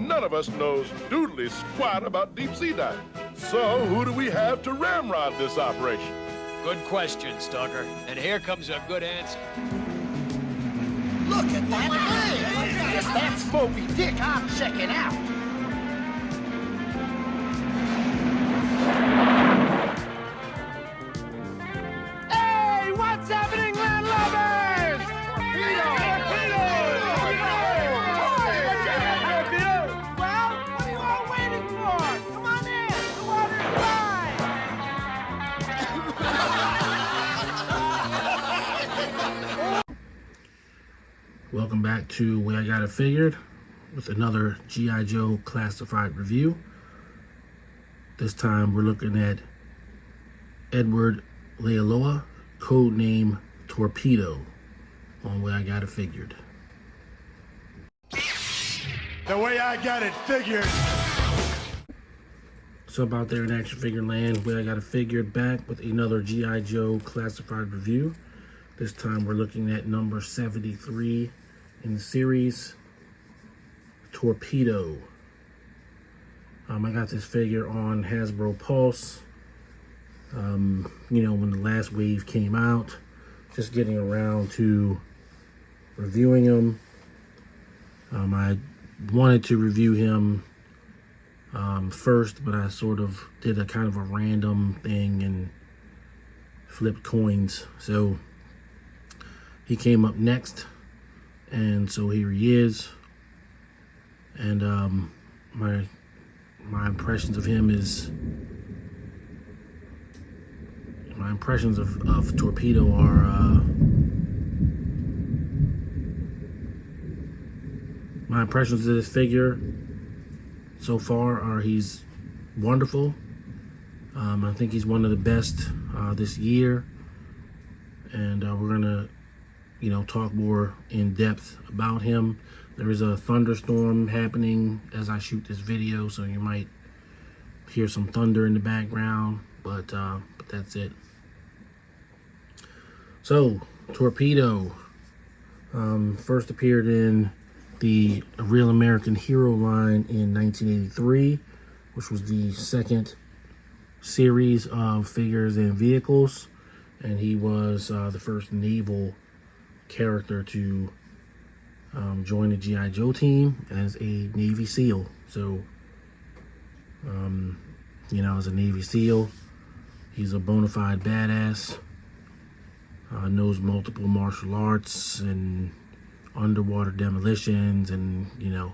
none of us knows doodly squat about deep sea diving. So who do we have to ramrod this operation? Good question, Stalker. And here comes a good answer. Look at that thing! If that's Moby Dick, I'm checking out. Hey, what's happening, landlubbers? Torpedo! Well, what are you all waiting for? Come on in, the water's fine. Welcome back to Way I Got It Figured with another G.I. Joe classified review. This time we're looking at Edward Leialoha, codename Torpedo, on Way I Got It Figured. The way I got it figured. So about there in action figure land, Way I Got It Figured, back with another G.I. Joe classified review. This time we're looking at number 73 in the series, Torpedo. I got this figure on Hasbro Pulse. You know, when the last wave came out, just getting around to reviewing him. I wanted to review him first, but I sort of did a kind of a random thing and flipped coins. So he came up next, and so here he is. And my impressions of him is, my impressions of Torpedo are my impressions of this figure so far are he's wonderful. I think he's one of the best this year, and we're gonna, you know, talk more in depth about him. There is a thunderstorm happening as I shoot this video, so you might hear some thunder in the background, but that's it. So, Torpedo first appeared in the Real American Hero line in 1983, which was the second series of figures and vehicles, and he was the first naval character to join the G.I. Joe team as a Navy SEAL. So, you know, as a Navy SEAL, he's a bona fide badass, knows multiple martial arts and underwater demolitions, and, you know,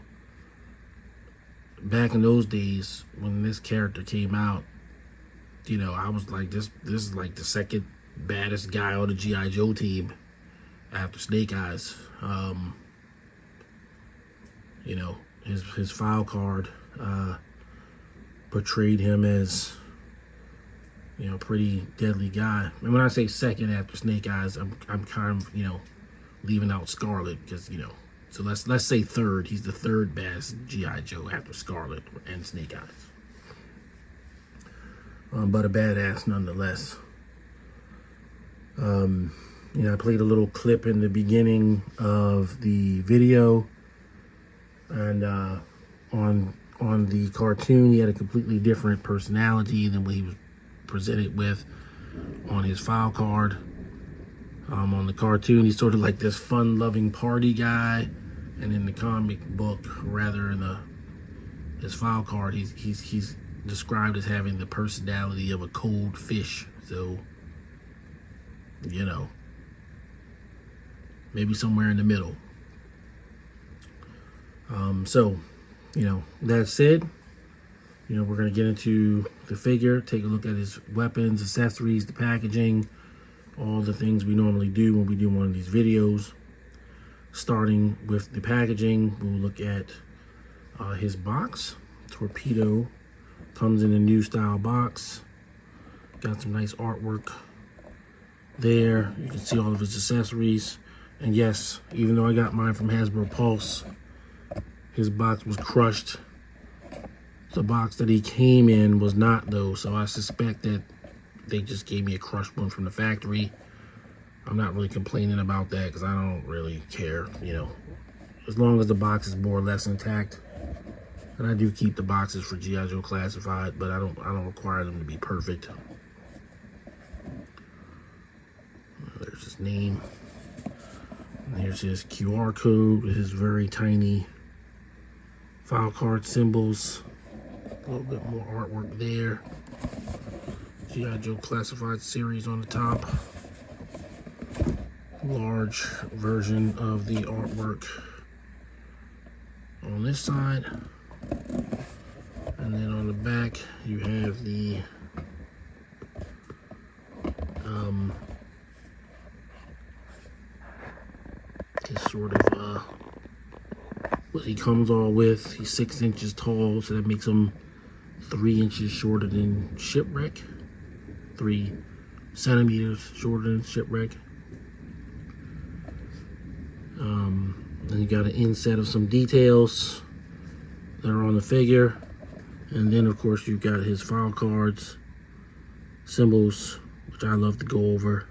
back in those days when this character came out, you know, I was like, this is like the second baddest guy on the G.I. Joe team after Snake Eyes. You know, his file card portrayed him as, you know, a pretty deadly guy. And when I say second after Snake Eyes, I'm kind of, you know, leaving out Scarlet, because, you know, so let's say third. He's the third best G.I. Joe after Scarlet and Snake Eyes. But a badass nonetheless. You know, I played a little clip in the beginning of the video, and on the cartoon, he had a completely different personality than what he was presented with on his file card. On the cartoon, he's sort of like this fun-loving party guy, and in the comic book, rather in his file card, he's described as having the personality of a cold fish. So, you know, maybe somewhere in the middle. So, you know, that said, you know, we're going to get into the figure, take a look at his weapons, accessories, the packaging, all the things we normally do when we do one of these videos. Starting with the packaging, we'll look at his box. Torpedo comes in a new style box. Got some nice artwork there. You can see all of his accessories. And yes, even though I got mine from Hasbro Pulse, his box was crushed. The box that he came in was not, though, so I suspect that they just gave me a crushed one from the factory. I'm not really complaining about that because I don't really care, you know. As long as the box is more or less intact, And I do keep the boxes for G.I. Joe Classified, but I don't require them to be perfect. There's his name. And here's his QR code with his very tiny file card symbols. A little bit more artwork there. G.I. Joe Classified series on the top. Large version of the artwork on this side. And then on the back, you have the his sort of what he comes all with. He's 6 inches tall, so that makes him 3 inches shorter than Shipwreck. 3 centimeters shorter than Shipwreck. Then you got an inset of some details that are on the figure. And then, of course, you've got his file cards, symbols, which I love to go over.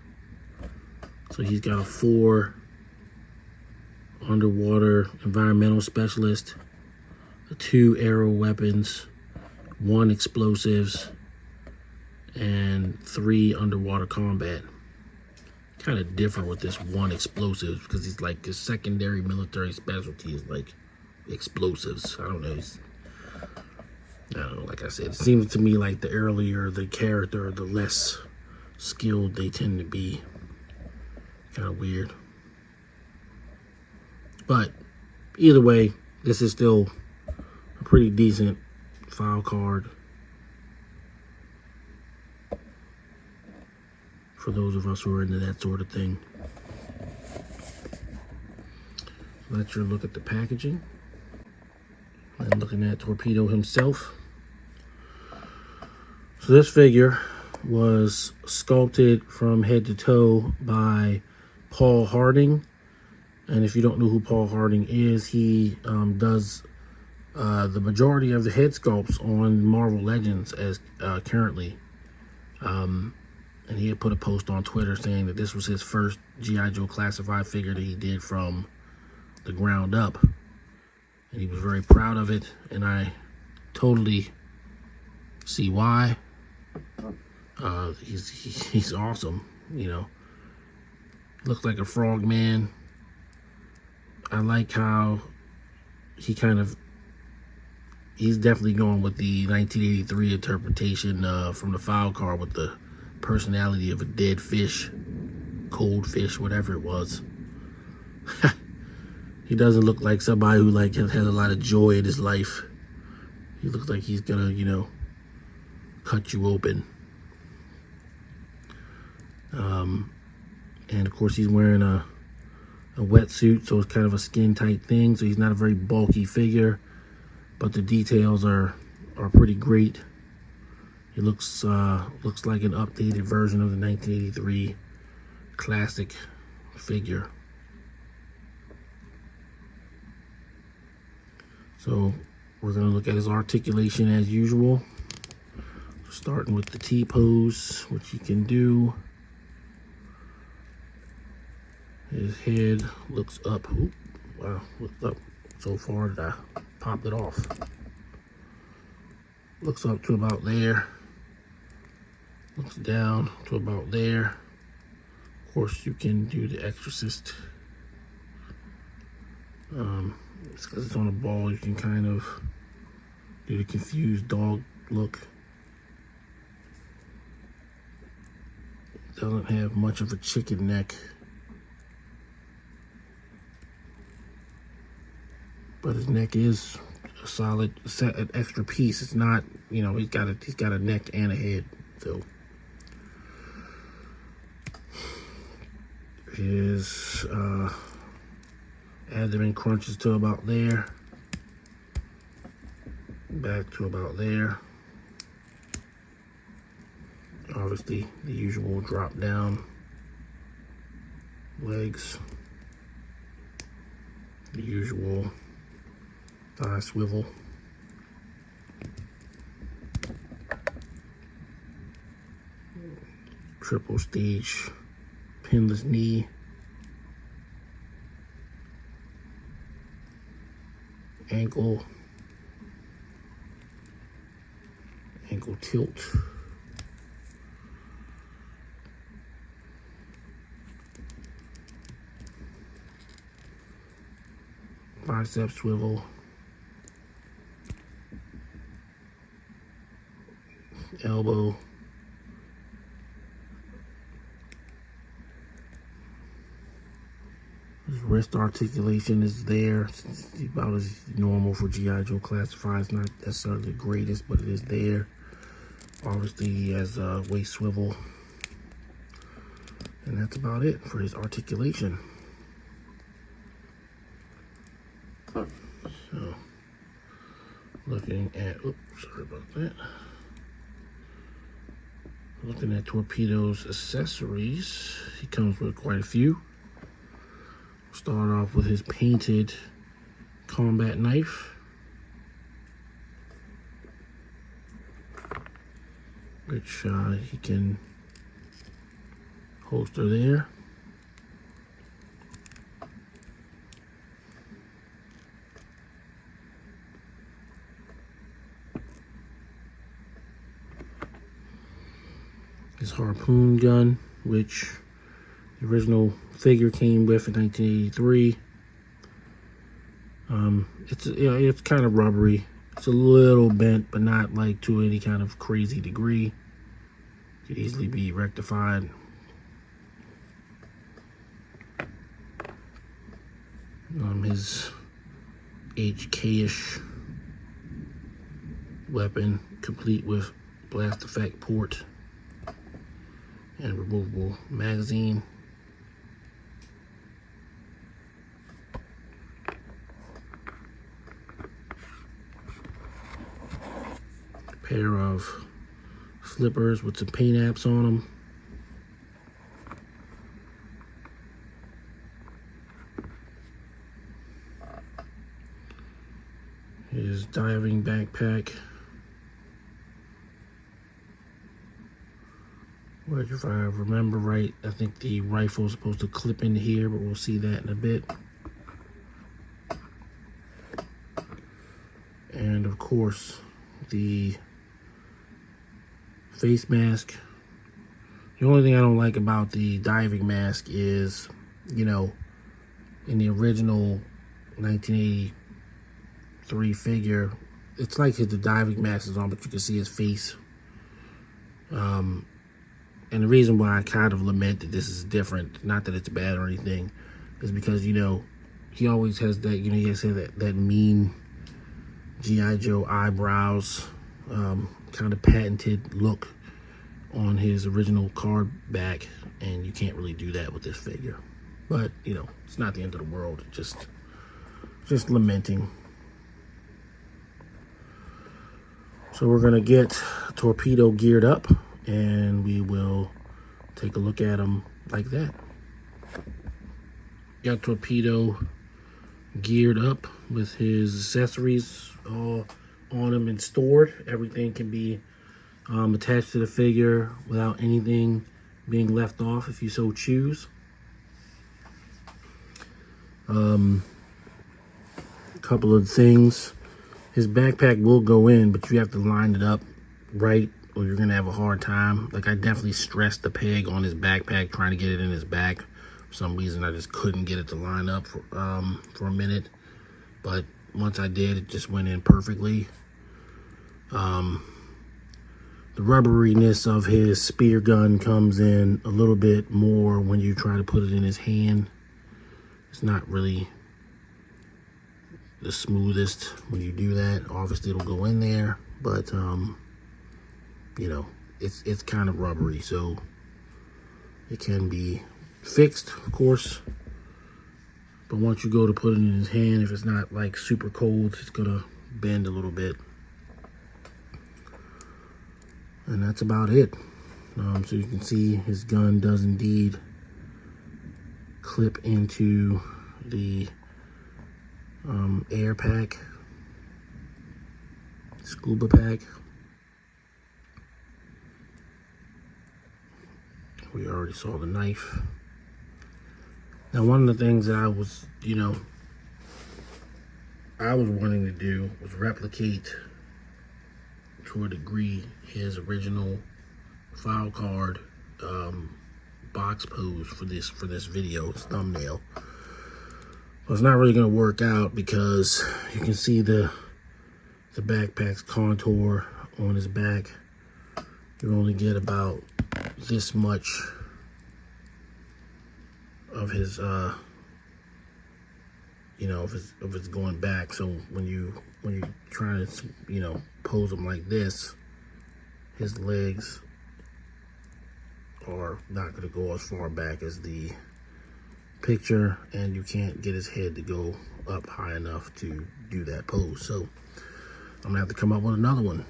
So he's got a 4 underwater environmental specialist, 2 aero weapons, 1 explosives, and 3 underwater combat. Kind of different with this 1 explosives because he's like his secondary military specialty is like explosives. I don't know. Like I said, it seems to me like the earlier the character, the less skilled they tend to be. Kind of weird. But either way, this is still a pretty decent file card for those of us who are into that sort of thing. Let's look at the packaging. And looking at Torpedo himself. So this figure was sculpted from head to toe by Paul Harding. And if you don't know who Paul Harding is, he does the majority of the head sculpts on Marvel Legends as currently. And he had put a post on Twitter saying that this was his first G.I. Joe Classified figure that he did from the ground up. And he was very proud of it, and I totally see why. He's awesome, you know. Looks like a frog man. I like how he he's definitely going with the 1983 interpretation from the file card with the personality of a dead fish, cold fish, whatever it was. He doesn't look like somebody who like has a lot of joy in his life. He looks like he's gonna, you know, cut you open. And of course he's wearing a wetsuit, so it's kind of a skin tight thing. So he's not a very bulky figure, but the details are pretty great. It looks like an updated version of the 1983 classic figure. So we're going to look at his articulation as usual, starting with the T-pose, which he can do. His head looks up. Oop, wow, looks up so far that I popped it off. Looks up to about there. Looks down to about there. Of course, you can do the Exorcist. It's because it's on a ball, you can kind of do the confused dog look. Doesn't have much of a chicken neck, but his neck is a solid an extra piece. It's not, you know, he's got a neck and a head. So his abdomen crunches to about there, back to about there. Obviously the usual drop down legs, the usual thigh swivel. Triple stage pinless knee. Ankle, ankle tilt. Bicep swivel. Elbow. His wrist articulation is there. It's about as normal for G.I. Joe classified. It's not necessarily the greatest, but it is there. Obviously, he has a waist swivel. And that's about it for his articulation. So, looking at, oops, sorry about that. Looking at Torpedo's accessories, he comes with quite a few. Start off with his painted combat knife, which he can holster there. His harpoon gun, which the original figure came with in 1983. It's kind of rubbery. It's a little bent, but not like to any kind of crazy degree. Could easily be rectified. His HK-ish weapon, complete with blast effect port and removable magazine. Pair of slippers with some paint apps on them. His diving backpack, which, if I remember right, I think the rifle is supposed to clip into here, but we'll see that in a bit. And of course, the face mask. The only thing I don't like about the diving mask is, you know, in the original 1983 figure, it's like the diving mask is on, but you can see his face. And the reason why I kind of lament that this is different, not that it's bad or anything, is because, you know, he always has that, you know, he has that mean G.I. Joe eyebrows, kind of patented look on his original card back, and you can't really do that with this figure. But, you know, it's not the end of the world. Just lamenting. So we're gonna get Torpedo geared up, and we will take a look at him like that. Got Torpedo geared up with his accessories all on him and stored. Everything can be attached to the figure without anything being left off if you so choose. A couple of things. His backpack will go in, but you have to line it up right or you're gonna have a hard time. Like, I definitely stressed the peg on his backpack trying to get it in his back. For some reason I just couldn't get it to line up for a minute, but once I did, it just went in perfectly. The rubbery-ness of his spear gun comes in a little bit more when you try to put it in his hand. It's not really the smoothest when you do that. Obviously it'll go in there, but you know, it's kind of rubbery, so it can be fixed, of course. But once you go to put it in his hand, if it's not like super cold, it's gonna bend a little bit. And that's about it. So you can see his gun does indeed clip into the air pack, scuba pack. We already saw the knife. Now, one of the things that I was, you know, I was wanting to do was replicate to a degree his original file card box pose for this video, this thumbnail. Well, it's not really going to work out because you can see the backpack's contour on his back. You only get about this much of his you know, if it's going back. So when you try to, you know, pose him like this, his legs are not going to go as far back as the picture, and you can't get his head to go up high enough to do that pose. So I'm gonna have to come up with another one.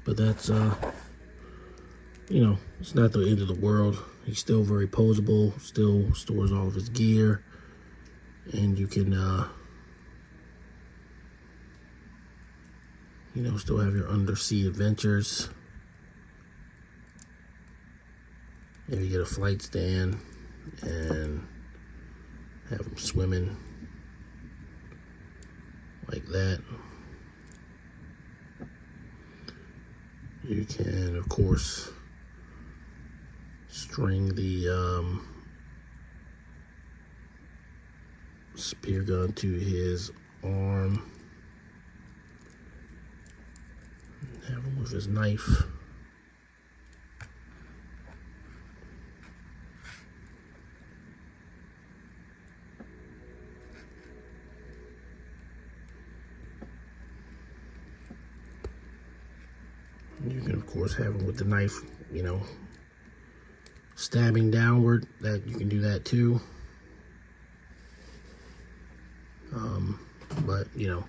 But that's you know, it's not the end of the world. He's still very posable, still stores all of his gear, and you can you know, still have your undersea adventures. Maybe get a flight stand and have him swimming like that. You can, of course, string the spear gun to his arm. Have him with his knife. You can, of course, have him with the knife, you know, stabbing downward. That you can do that too. But, you know,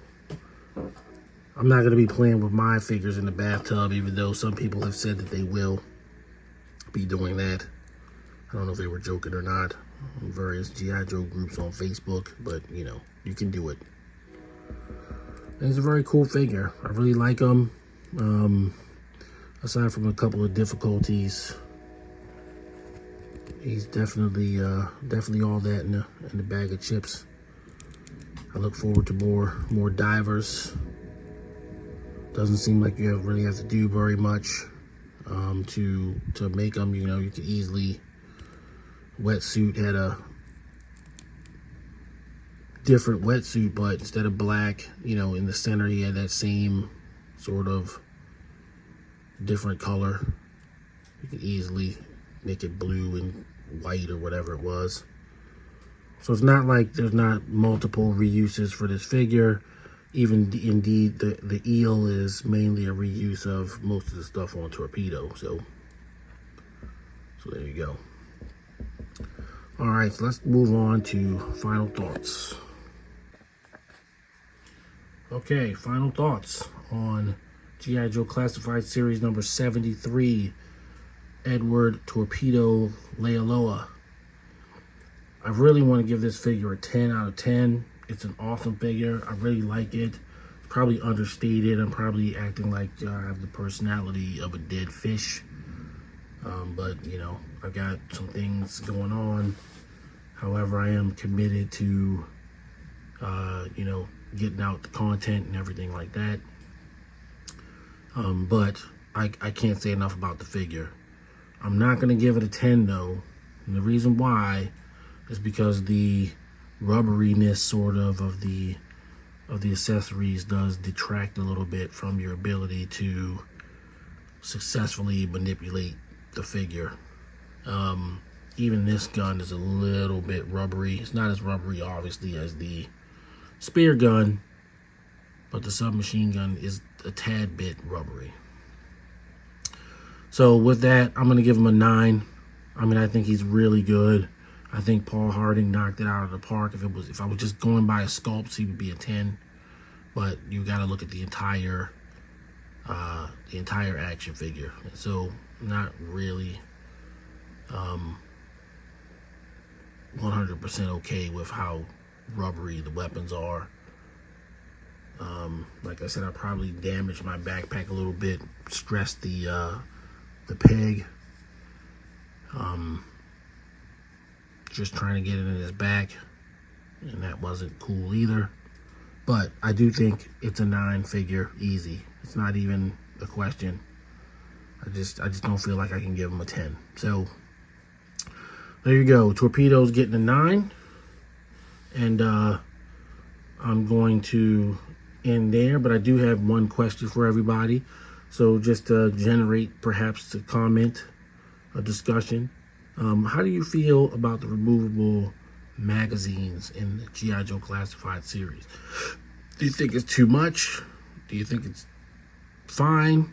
I'm not going to be playing with my figures in the bathtub, even though some people have said that they will be doing that. I don't know if they were joking or not. Various G.I.Joe groups on Facebook, but, you know, you can do it. And it's a very cool figure. I really like him. Aside from a couple of difficulties, he's definitely all that in the bag of chips. I look forward to more divers. Doesn't seem like you really have to do very much to make them. You know, you could easily. Wetsuit had a different wetsuit, but instead of black, you know, in the center he had that same sort of different color. You could easily make it blue and white or whatever it was. So it's not like there's not multiple reuses for this figure. Even indeed, the eel is mainly a reuse of most of the stuff on Torpedo. So there you go. All right, so let's move on to final thoughts. Okay, final thoughts on G.I. Joe Classified Series number 73, Edward Torpedo Leialoha. I really want to give this figure a 10 out of 10. It's an awesome figure. I really like it. It's probably understated. I'm probably acting like I have the personality of a dead fish. But, you know, I've got some things going on. However, I am committed to, you know, getting out the content and everything like that. But I can't say enough about the figure. I'm not going to give it a 10, though. And the reason why is because the rubbery-ness sort of the accessories does detract a little bit from your ability to successfully manipulate the figure. Even this gun is a little bit rubbery. It's not as rubbery, obviously, as the spear gun, but the submachine gun is a tad bit rubbery. So with that, I'm going to give him a 9. I mean, I think he's really good. I think Paul Harding knocked it out of the park. If I was just going by his sculpts, he would be a 10. But you got to look at the entire action figure. And so not really 100% okay with how rubbery the weapons are. Like I said, I probably damaged my backpack a little bit, stressed the peg. Just trying to get it in his back, and that wasn't cool either. But I do think it's a 9 figure easy. It's not even a question. I just don't feel like I can give him a 10. So there you go. Torpedo's getting a 9. And I'm going to end there, but I do have one question for everybody. So just to generate perhaps a comment, a discussion. How do you feel about the removable magazines in the G.I. Joe Classified series? Do you think it's too much? Do you think it's fine?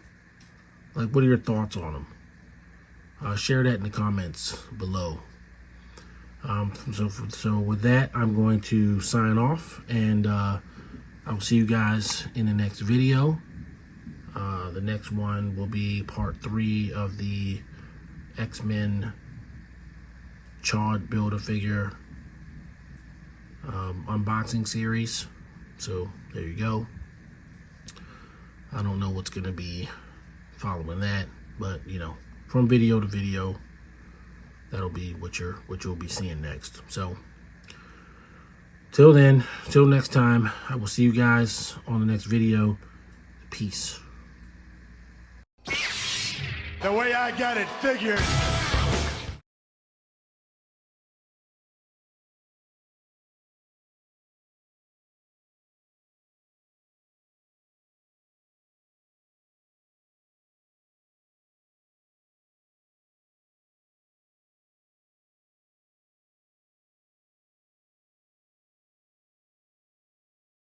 Like, what are your thoughts on them? Share that in the comments below. So with that, I'm going to sign off, and I will see you guys in the next video. The next one will be part 3 of the X-Men Chad Build-A-Figure unboxing series. So there you go. I don't know what's going to be following that, but you know, from video to video, that'll be what you'll be seeing next. So till then, till next time, I will see you guys on the next video. Peace. The way I got it figured.